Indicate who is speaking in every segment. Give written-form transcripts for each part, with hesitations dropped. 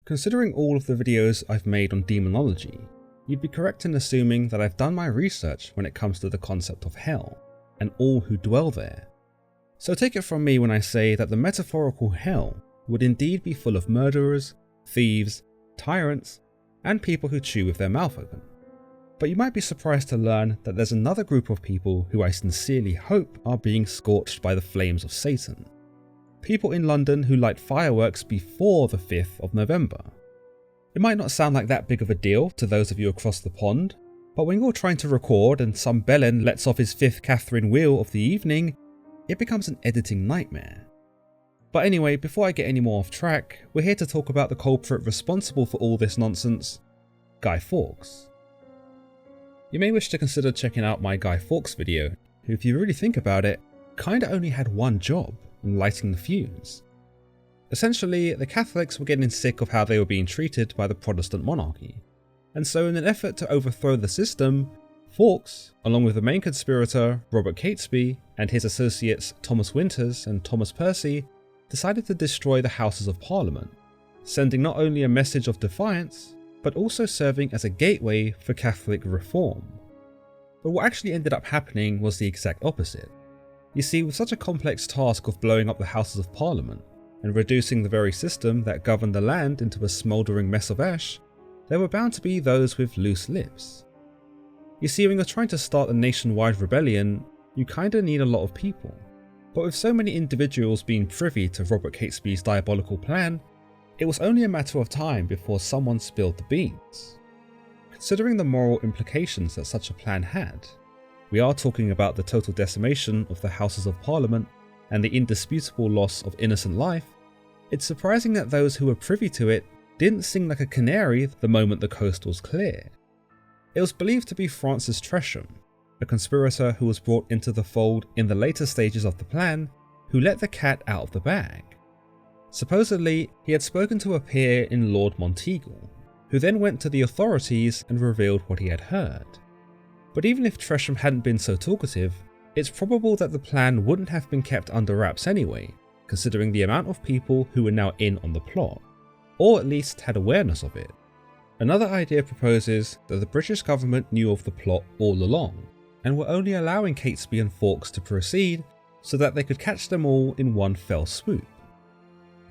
Speaker 1: Considering all of the videos I've made on demonology, you'd be correct in assuming that I've done my research when it comes to the concept of hell, and all who dwell there. So take it from me when I say that the metaphorical hell would indeed be full of murderers, thieves, tyrants, and people who chew with their mouth open. But you might be surprised to learn that there's another group of people who I sincerely hope are being scorched by the flames of Satan. People in London who light fireworks before the 5th of November. It might not sound like that big of a deal to those of you across the pond, but when you're trying to record and some bellend lets off his 5th Catherine wheel of the evening, it becomes an editing nightmare. But anyway, before I get any more off track, we're here to talk about the culprit responsible for all this nonsense, Guy Fawkes. You may wish to consider checking out my Guy Fawkes video, who, if you really think about it, kinda only had one job: lighting the fuse. Essentially, the Catholics were getting sick of how they were being treated by the Protestant monarchy, and so in an effort to overthrow the system, Fawkes, along with the main conspirator Robert Catesby and his associates Thomas Winters and Thomas Percy, decided to destroy the Houses of Parliament, sending not only a message of defiance, but also serving as a gateway for Catholic reform. But what actually ended up happening was the exact opposite. You see, with such a complex task of blowing up the Houses of Parliament and reducing the very system that governed the land into a smouldering mess of ash, there were bound to be those with loose lips. You see, when you're trying to start a nationwide rebellion, you kinda need a lot of people. But with so many individuals being privy to Robert Catesby's diabolical plan, it was only a matter of time before someone spilled the beans. Considering the moral implications that such a plan had, we are talking about the total decimation of the Houses of Parliament and the indisputable loss of innocent life, it's surprising that those who were privy to it didn't sing like a canary the moment the coast was clear. It was believed to be Francis Tresham, a conspirator who was brought into the fold in the later stages of the plan, who let the cat out of the bag. Supposedly, he had spoken to a peer in Lord Monteagle, who then went to the authorities and revealed what he had heard. But even if Tresham hadn't been so talkative, it's probable that the plan wouldn't have been kept under wraps anyway, considering the amount of people who were now in on the plot, or at least had awareness of it. Another idea proposes that the British government knew of the plot all along, and were only allowing Catesby and Fawkes to proceed so that they could catch them all in one fell swoop.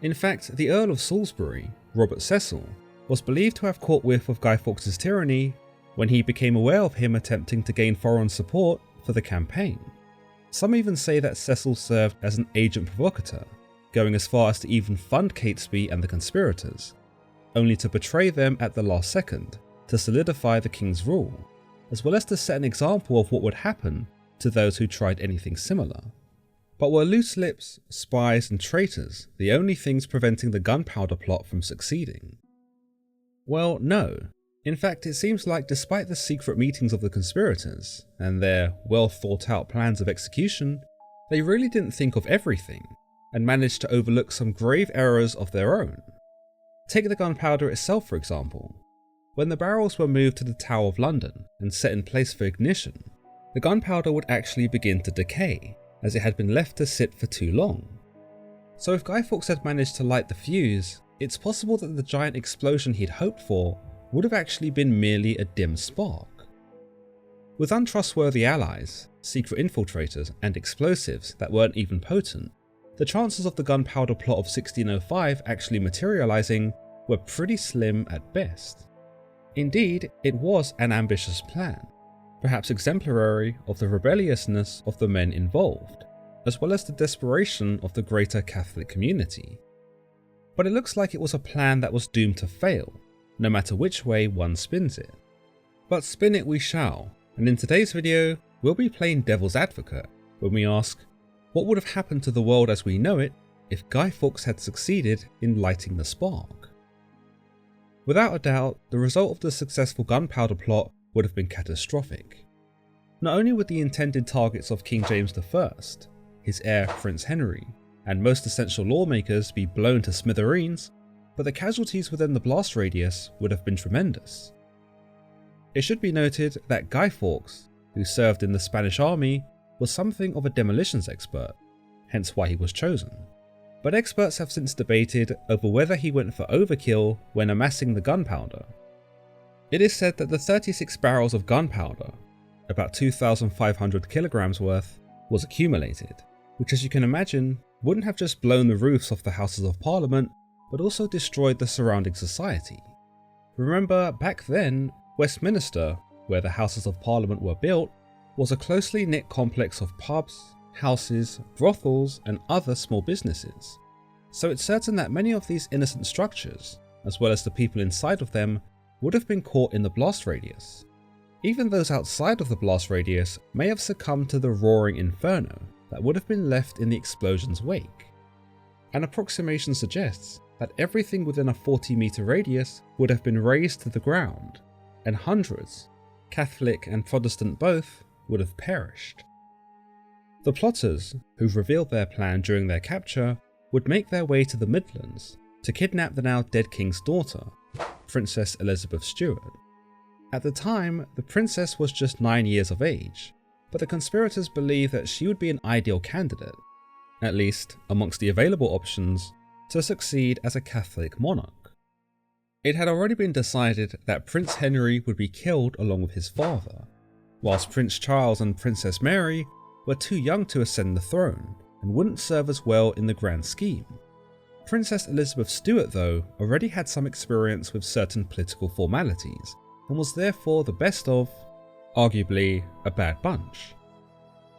Speaker 1: In fact, the Earl of Salisbury, Robert Cecil, was believed to have caught whiff of Guy Fawkes' tyranny when he became aware of him attempting to gain foreign support for the campaign. Some even say that Cecil served as an agent provocateur, going as far as to even fund Catesby and the conspirators, only to betray them at the last second to solidify the king's rule, as well as to set an example of what would happen to those who tried anything similar. But were loose lips, spies and traitors the only things preventing the gunpowder plot from succeeding? Well, no. In fact, it seems like despite the secret meetings of the conspirators and their well thought out plans of execution, they really didn't think of everything and managed to overlook some grave errors of their own. Take the gunpowder itself for example. When the barrels were moved to the Tower of London and set in place for ignition, the gunpowder would actually begin to decay as it had been left to sit for too long. So if Guy Fawkes had managed to light the fuse, it's possible that the giant explosion he'd hoped for would have actually been merely a dim spark. With untrustworthy allies, secret infiltrators and explosives that weren't even potent, the chances of the gunpowder plot of 1605 actually materialising were pretty slim at best. Indeed, it was an ambitious plan, perhaps exemplary of the rebelliousness of the men involved, as well as the desperation of the greater Catholic community. But it looks like it was a plan that was doomed to fail, no matter which way one spins it. But spin it we shall, and in today's video, we'll be playing devil's advocate when we ask, what would have happened to the world as we know it if Guy Fawkes had succeeded in lighting the spark? Without a doubt, the result of the successful gunpowder plot would have been catastrophic. Not only would the intended targets of King James I, his heir Prince Henry, and most essential lawmakers be blown to smithereens, but the casualties within the blast radius would have been tremendous. It should be noted that Guy Fawkes, who served in the Spanish army, was something of a demolitions expert, hence why he was chosen. but experts have since debated over whether he went for overkill when amassing the gunpowder. It is said that the 36 barrels of gunpowder, about 2,500 kilograms worth, was accumulated, which, as you can imagine, wouldn't have just blown the roofs off the Houses of Parliament, but also destroyed the surrounding society. Remember, back then, Westminster, where the Houses of Parliament were built, was a closely knit complex of pubs, houses, brothels, and other small businesses. So it's certain that many of these innocent structures, as well as the people inside of them, would have been caught in the blast radius. Even those outside of the blast radius may have succumbed to the roaring inferno that would have been left in the explosion's wake. An approximation suggests that everything within a 40-meter radius would have been razed to the ground, and hundreds, Catholic and Protestant both, would have perished. The plotters, who revealed their plan during their capture, would make their way to the Midlands to kidnap the now dead king's daughter, Princess Elizabeth Stuart. At the time, the princess was just 9 years of age, but the conspirators believed that she would be an ideal candidate, at least amongst the available options, to succeed as a Catholic monarch. It had already been decided that Prince Henry would be killed along with his father, whilst Prince Charles and Princess Mary were too young to ascend the throne and wouldn't serve as well in the grand scheme. Princess Elizabeth Stuart, though, already had some experience with certain political formalities and was therefore the best of, arguably, a bad bunch.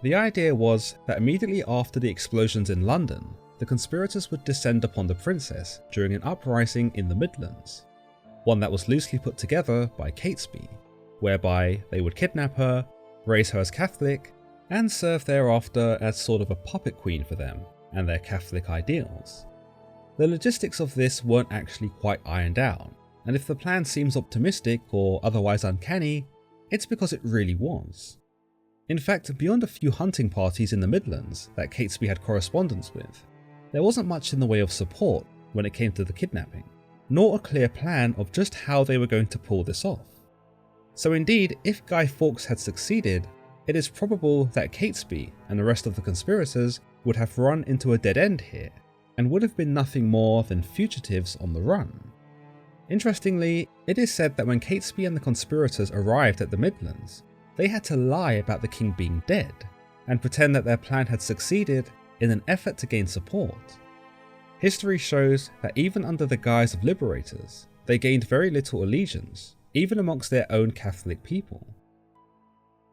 Speaker 1: The idea was that immediately after the explosions in London, the conspirators would descend upon the princess during an uprising in the Midlands, one that was loosely put together by Catesby, whereby they would kidnap her, raise her as Catholic, and serve thereafter as sort of a puppet queen for them and their Catholic ideals. The logistics of this weren't actually quite ironed out, and if the plan seems optimistic or otherwise uncanny, it's because it really was. In fact, beyond a few hunting parties in the Midlands that Catesby had correspondence with, there wasn't much in the way of support when it came to the kidnapping, nor a clear plan of just how they were going to pull this off. So indeed, if Guy Fawkes had succeeded, it is probable that Catesby and the rest of the conspirators would have run into a dead end here, and would have been nothing more than fugitives on the run. Interestingly, it is said that when Catesby and the conspirators arrived at the Midlands, they had to lie about the king being dead, and pretend that their plan had succeeded in an effort to gain support. History shows that even under the guise of liberators, they gained very little allegiance, even amongst their own Catholic people.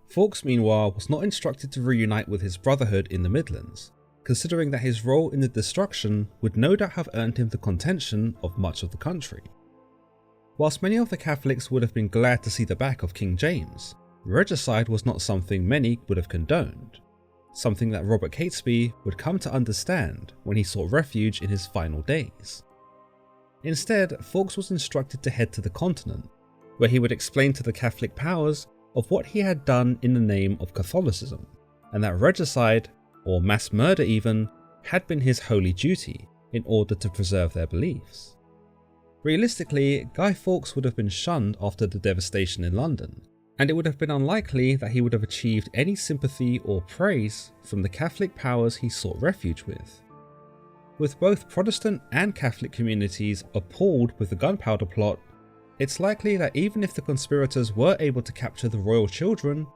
Speaker 1: Fawkes, meanwhile, was not instructed to reunite with his brotherhood in the Midlands, considering that his role in the destruction would no doubt have earned him the contention of much of the country. Whilst many of the Catholics would have been glad to see the back of King James, regicide was not something many would have condoned, something that Robert Catesby would come to understand when he sought refuge in his final days. Instead, Fawkes was instructed to head to the continent, where he would explain to the Catholic powers of what he had done in the name of Catholicism, and that regicide, or mass murder even, had been his holy duty in order to preserve their beliefs. Realistically, Guy Fawkes would have been shunned after the devastation in London, and it would have been unlikely that he would have achieved any sympathy or praise from the Catholic powers he sought refuge with. With both Protestant and Catholic communities appalled with the gunpowder plot, it's likely that even if the conspirators were able to capture the royal children,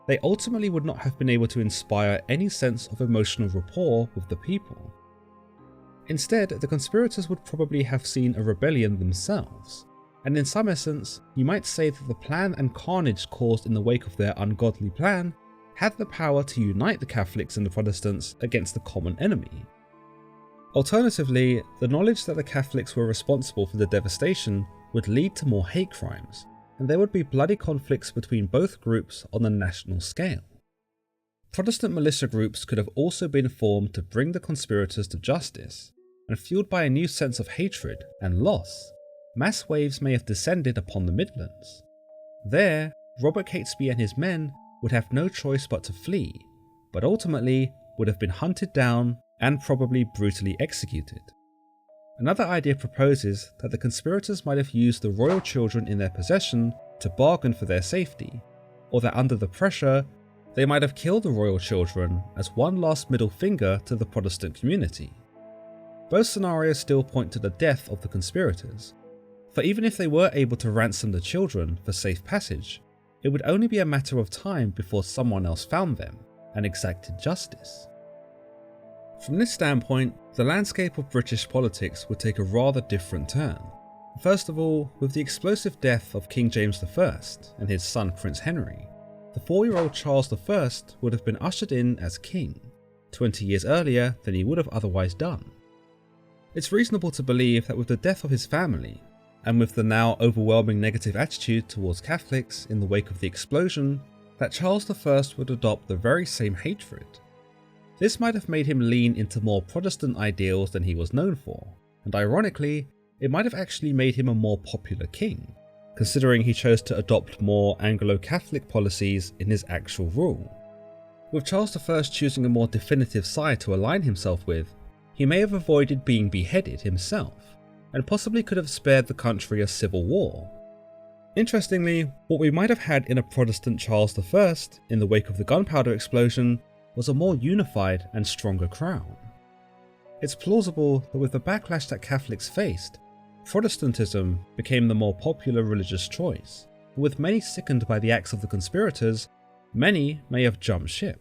Speaker 1: they ultimately would not have been able to inspire any sense of emotional rapport with the people. Instead, the conspirators would probably have seen a rebellion themselves, and in some essence, you might say that the plan and carnage caused in the wake of their ungodly plan had the power to unite the Catholics and the Protestants against the common enemy. Alternatively, the knowledge that the Catholics were responsible for the devastation would lead to more hate crimes, and there would be bloody conflicts between both groups on a national scale. Protestant militia groups could have also been formed to bring the conspirators to justice, and fueled by a new sense of hatred and loss, mass waves may have descended upon the Midlands. There, Robert Catesby and his men would have no choice but to flee, but ultimately would have been hunted down and probably brutally executed. Another idea proposes that the conspirators might have used the royal children in their possession to bargain for their safety, or that under the pressure, they might have killed the royal children as one last middle finger to the Protestant community. both scenarios still point to the death of the conspirators, for even if they were able to ransom the children for safe passage, it would only be a matter of time before someone else found them and exacted justice. From this standpoint, the landscape of British politics would take a rather different turn. First of all, with the explosive death of King James I and his son Prince Henry, the 4-year-old Charles I would have been ushered in as king, 20 years earlier than he would have otherwise done. It's reasonable to believe that with the death of his family, and with the now overwhelming negative attitude towards Catholics in the wake of the explosion, that Charles I would adopt the very same hatred. This might have made him lean into more Protestant ideals than he was known for, and ironically, it might have actually made him a more popular king, considering he chose to adopt more Anglo-Catholic policies in his actual rule. With Charles I choosing a more definitive side to align himself with, he may have avoided being beheaded himself, and possibly could have spared the country a civil war. Interestingly, what we might have had in a Protestant Charles I in the wake of the gunpowder explosion was a more unified and stronger crown. It's plausible that with the backlash that Catholics faced, Protestantism became the more popular religious choice, and with many sickened by the acts of the conspirators, many may have jumped ship.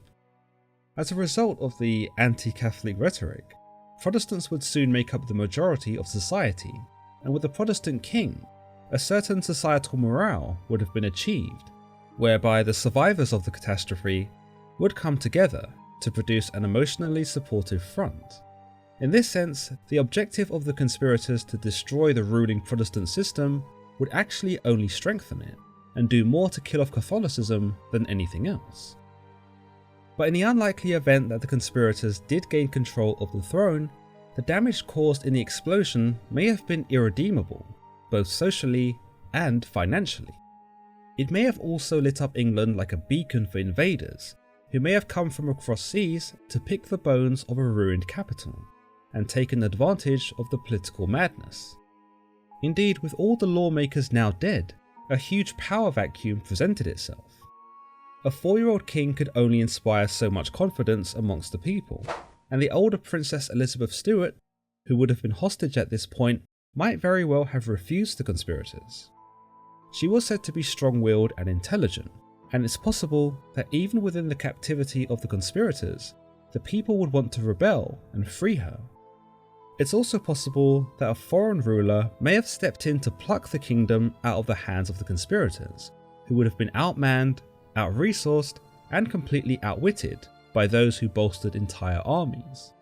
Speaker 1: As a result of the anti-Catholic rhetoric, Protestants would soon make up the majority of society, and with a Protestant king, a certain societal morale would have been achieved, whereby the survivors of the catastrophe would come together to produce an emotionally supportive front. In this sense, the objective of the conspirators to destroy the ruling Protestant system would actually only strengthen it, and do more to kill off Catholicism than anything else. But in the unlikely event that the conspirators did gain control of the throne, the damage caused in the explosion may have been irredeemable, both socially and financially. It may have also lit up England like a beacon for invaders, who may have come from across seas to pick the bones of a ruined capital, and taken advantage of the political madness. Indeed, with all the lawmakers now dead, a huge power vacuum presented itself. A 4-year-old king could only inspire so much confidence amongst the people, and the older Princess Elizabeth Stuart, who would have been hostage at this point, might very well have refused the conspirators. She was said to be strong-willed and intelligent, and it's possible that even within the captivity of the conspirators, the people would want to rebel and free her. It's also possible that a foreign ruler may have stepped in to pluck the kingdom out of the hands of the conspirators, who would have been outmanned, out-resourced, and completely outwitted by those who bolstered entire armies.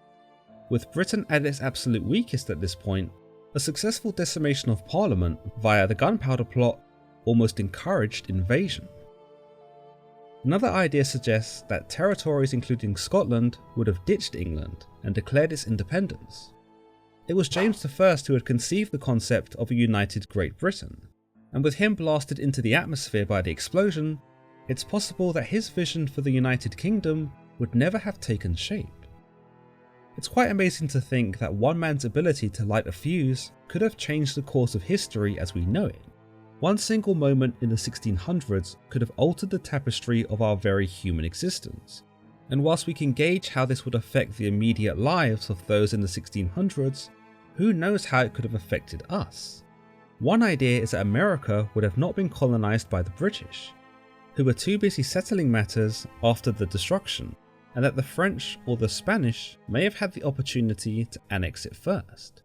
Speaker 1: With Britain at its absolute weakest at this point, a successful decimation of Parliament via the gunpowder plot almost encouraged invasion. Another idea suggests that territories including Scotland would have ditched England and declared its independence. It was James I who had conceived the concept of a united Great Britain, and with him blasted into the atmosphere by the explosion, it's possible that his vision for the United Kingdom would never have taken shape. It's quite amazing to think that one man's ability to light a fuse could have changed the course of history as we know it. One single moment in the 1600s could have altered the tapestry of our very human existence, and whilst we can gauge how this would affect the immediate lives of those in the 1600s, who knows how it could have affected us? One idea is that America would have not been colonised by the British, who were too busy settling matters after the destruction, and that the French or the Spanish may have had the opportunity to annex it first.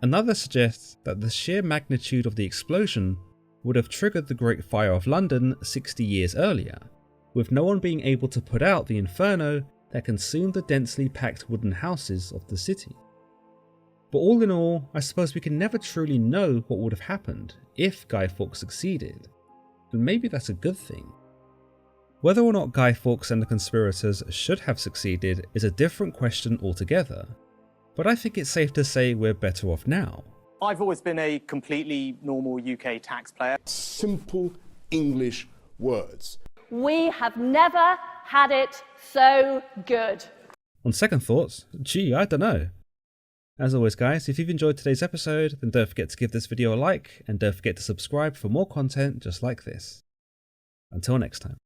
Speaker 1: Another suggests that the sheer magnitude of the explosion would have triggered the Great Fire of London 60 years earlier, with no one being able to put out the inferno that consumed the densely packed wooden houses of the city. But all in all, I suppose we can never truly know what would have happened if Guy Fawkes succeeded, and maybe that's a good thing. Whether or not Guy Fawkes and the conspirators should have succeeded is a different question altogether, but I think it's safe to say we're better off now.
Speaker 2: I've always been a completely normal UK taxpayer.
Speaker 3: Simple English words.
Speaker 4: We have never had it so good.
Speaker 1: On second thoughts, gee, I don't know. As always guys, if you've enjoyed today's episode, then don't forget to give this video a like, and don't forget to subscribe for more content just like this. Until next time.